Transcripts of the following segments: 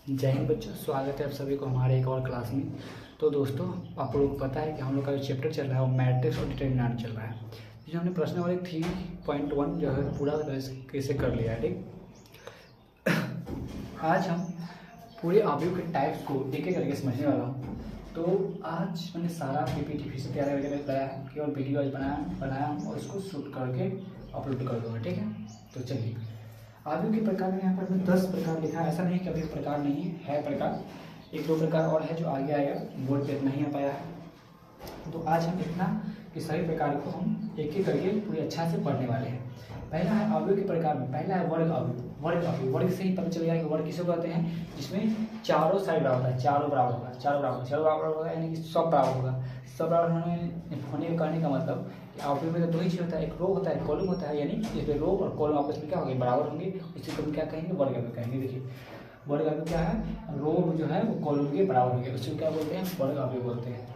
जय हिंद बच्चों, स्वागत है आप सभी को हमारे एक और क्लास में। तो दोस्तों, आप लोगों को पता है कि हम लोग का जो चैप्टर चल रहा है वो मैट्रिक्स और डिटरमिनेंट चल रहा है। जो हमने प्रश्नावली 3.1 जो है पूरा कैसे कर लिया है। ठीक, आज हम पूरे अवयव के टाइप्स को एक एक करके समझने वाला हूँ। तो आज मैंने सारा पीपीटी फिर से तैयार करके लगाया है, केवल वीडियो आज बनाया और उसको शूट करके अपलोड कर दूँगा। ठीक है, तो चलिए। अवयव के प्रकार में यहाँ पर 10 प्रकार लिखा है। ऐसा नहीं कि अभी प्रकार नहीं है प्रकार, 1-2 प्रकार और है जो आगे आएगा, बोर्ड पे इतना ही आ पाया है। तो आज हम इतना कि सभी प्रकार को हम एक एक करके पूरी अच्छा से पढ़ने वाले हैं। पहला है अवयव के प्रकार में, पहला है वर्ग अवयव। वर्ग से ही पता चल गया कि वर्ग किसे कहते हैं, जिसमें चारों साइड बराबर है, चारों बराबर होगा, यानी कि सब बराबर होगा। सब बराबर होने के करने का मतलब अवयव में तो दो ही चीज होता है, एक रो होता है, कॉलम होता है। यानी इसमें रो और कॉलम आपस में क्या होंगे, बराबर होंगे। उसी को हम क्या कहेंगे, वर्ग अवयव कहेंगे। देखिए, वर्ग अवयव क्या है, रो जो है वो कॉलम के बराबर होंगे, उसको क्या बोलते हैं, वर्ग अवयव बोलते हैं।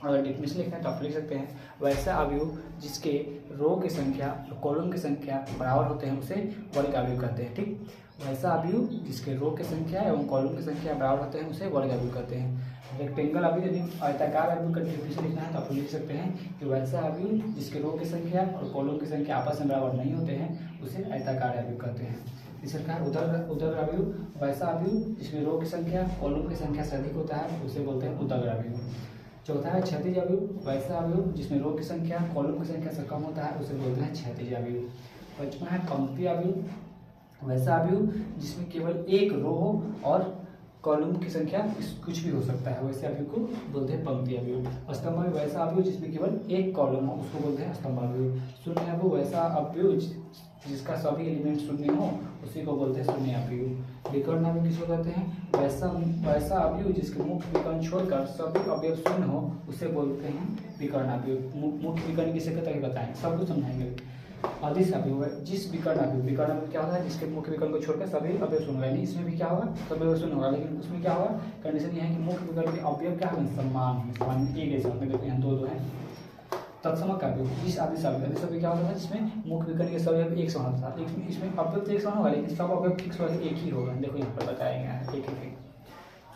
अगर डेफिनेशन लिखना है तो आप लिख सकते हैं, वैसा अवयव जिसके रो की संख्या और कॉलम की संख्या बराबर होते हैं उसे वर्ग अवयव कहते हैं। ठीक, वैसा अवयव जिसके रो की संख्या एवं कॉलम की संख्या बराबर होते हैं उसे वर्ग अवयव कहते हैं। रेक्टेंगल अवयव यदि आयताकार अवयव का डेफिनेशन लिखना है तो आप लिख सकते हैं कि वैसा अवयव जिसके रो की संख्या और कॉलम की संख्या आपस में बराबर नहीं होते हैं उसे आयताकार अवयव कहते हैं। इस प्रकार उदर अवयव, वैसा अवयव जिसमें रो की संख्या कॉलम की संख्या से अधिक होता है उसे बोलते हैं उदर अवयव। चौथा है क्षैतिज अवयव, वैसा अवयव जिसमें रो की संख्या कॉलम की संख्या से कम होता है उसे बोलते हैं क्षैतिज अवयव। पांचवा है पंक्ति अवयव, वैसा अवयव जिसमें केवल एक रो हो और कॉलम की संख्या कुछ भी हो सकता है, वैसे अवयव को बोलते हैं पंक्ति अवयव। स्तंभ अवयव, वैसा अवयव जिसमें केवल एक कॉलम हो उसको बोलते हैं स्तंभ अवयव। शून्य अवयव, वैसा अवयव जिसका सभी एलिमेंट शून्य हो उसी को बोलते हैं शून्य अवयव। विकर्ण अवयव किसको कहते हैं, वैसा अवयव जिसके मुख्य विकर्ण छोड़कर सभी अवयव शून्य हो उसे बोलते हैं विकर्ण अवयव। मुख्य विकर्ण किसे कहते हैं बताएं, सब कुछ समझाएंगे। अदिश अवयव, विकर्ण अवयव क्या होता है, जिसके मुख्य विकर्ण को छोड़कर सभी अवयव शून्य होगा। यानी इसमें भी क्या होगा, सब अवयव शून्य होगा, लेकिन उसमें क्या होगा, कंडीशन यह है कि मुख्य विकर्ण के अवयव क्या होंगे, समान एक जैसे होंगे। देखो यहाँ दो है। तत्समक अवयव, जिस अदिश अवयव क्या होता है जिसमें मुख्य विकर्ण के सब अवयव एक समान होता है। इसमें अवयव तो एक समान होगा लेकिन सब अवयव एक ही होगा। देखो यहाँ पर बताया गया है एक।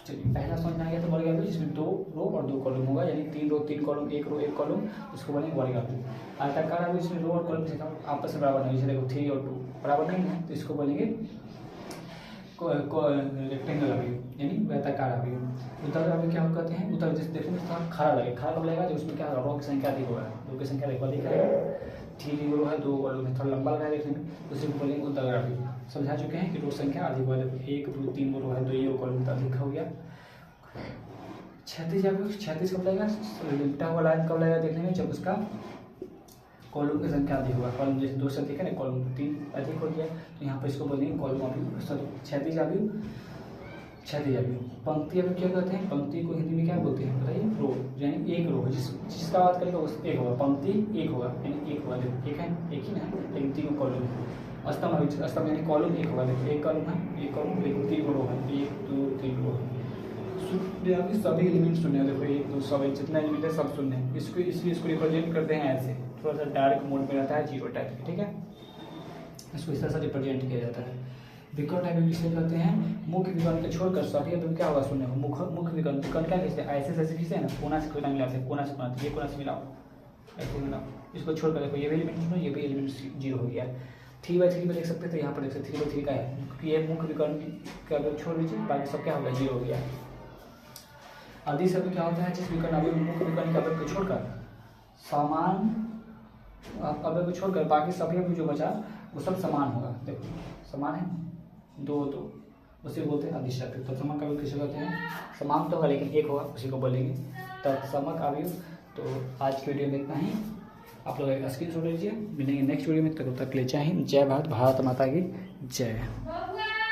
चलिए, पहला समझ आ गया तो वर्ग अवयव जिसमें 2 रो और 2 कॉलम होगा, यानी 3 रो 3 कॉलम, 1 रो 1 कॉलम, उसको बोलेंगे वर्ग अवयव। आयताकार अवयव जिसमें रो और कॉलम की संख्या आपस में बराबर नहीं, जैसे देखो 3 और 2 बराबर नहीं है तो इसको बोलेंगे रेक्टेंगल अवयव यानी वृत्ताकार अवयव। उदर अवयव क्या कहते हैं, उदर जैसे देखने में थोड़ा खड़ा लगे, खड़ा कब लगेगा, जो उसमें क्या रो की संख्या अधिक होगा, रो की संख्या अधिक है। 3 रो है, 2 कॉलम है, थोड़ा लंबा लगा है देखने में, उसी को बोलेंगे उदर अवयव। समझा चुके हैं कि रो संख्या अधिक होगा। देखो 1 2 3 रो है, 2 कॉलम तो अधिक हो गया। क्षैतिज अवयव, क्षैतिज कब लगेगा, लिपटा हुआ लाइन कब लगेगा देखने में, जब उसका कॉलम की संख्या अधिक होगा। कॉलम जैसे 2 से अधिक है ना, कॉलम 3 अधिक हो गया तो यहाँ पर इसको बोलेंगे कॉलम अवयव, सॉरी क्षैतिज अवयव। पंक्ति अवयव क्या कहते हैं, पंक्ति को हिंदी में क्या बोलते हैं बताइए, रो, यानी एक रो जिसका बात करेंगे उस एक होगा, पंक्ति एक होगा, यानी एक होगा। देखो एक है, एक ही ना है, लेकिन 3 कॉलम है। स्तंभ अवयव, स्तंभ यानी कॉलम एक होगा। देखो एक कॉलम है, एक कॉलम, लेकिन 3 रो है, 1 2 3 रो है। शून्य सभी एलिमेंट शून्य है। देखो 1 2 सब जितना एलिमेंट है सब शून्य है। इसलिए इसको रिप्रेजेंट करते हैं ऐसे, थोड़ा सा डायरेक्ट मोड में रहता है, जीरो टाइप। ठीक है, इसको इस तरह से रिप्रेजेंट किया जाता है। विकर्ण अवयव किसे कहते हैं, मुख्य विकर्ण को छोड़कर सभी अवयव क्या होगा, शून्य होगा। मुख्य विकर्ण क्या खींचते हैं, ऐसे खींचते हैं ना, कोना से कोना मिलाते हैं, कोना से कोना, ये कोना से मिलाओ, ऐसे मिलाओ, इसको छोड़कर देखो ये भी एलिमेंट शून्य, ये भी एलिमेंट जीरो हो गया। 3/3 में देख सकते हैं, तो यहाँ पर देख सकते 3/3 का है, क्योंकि ये मुख्य विकर्ण का अवयव छोड़ दीजिए, बाकी सब क्या होगा, जीरो हो गया। अदिश अवयव क्या होता है, जिस विकर्ण अवयव मुख्य विकर्ण के अवयव को छोड़कर समान अवयव को छोड़कर बाकी सभी अवयव जो बचा वो सब समान होगा। देखो समान है, 2 2, उसे बोलते हैं अदिश अवयव। तत्समक अवयव किसे कहते हैं, समान तो होगा लेकिन एक होगा, उसी को बोलेंगे तत्समक अवयव। तो आज की वीडियो में इतना ही, आप लोग एक स्क्रीनशॉट लीजिए, मिलेंगे नेक्स्ट वीडियो में, तब तक ले जय हिंद, जय भारत, भारत माता की जय।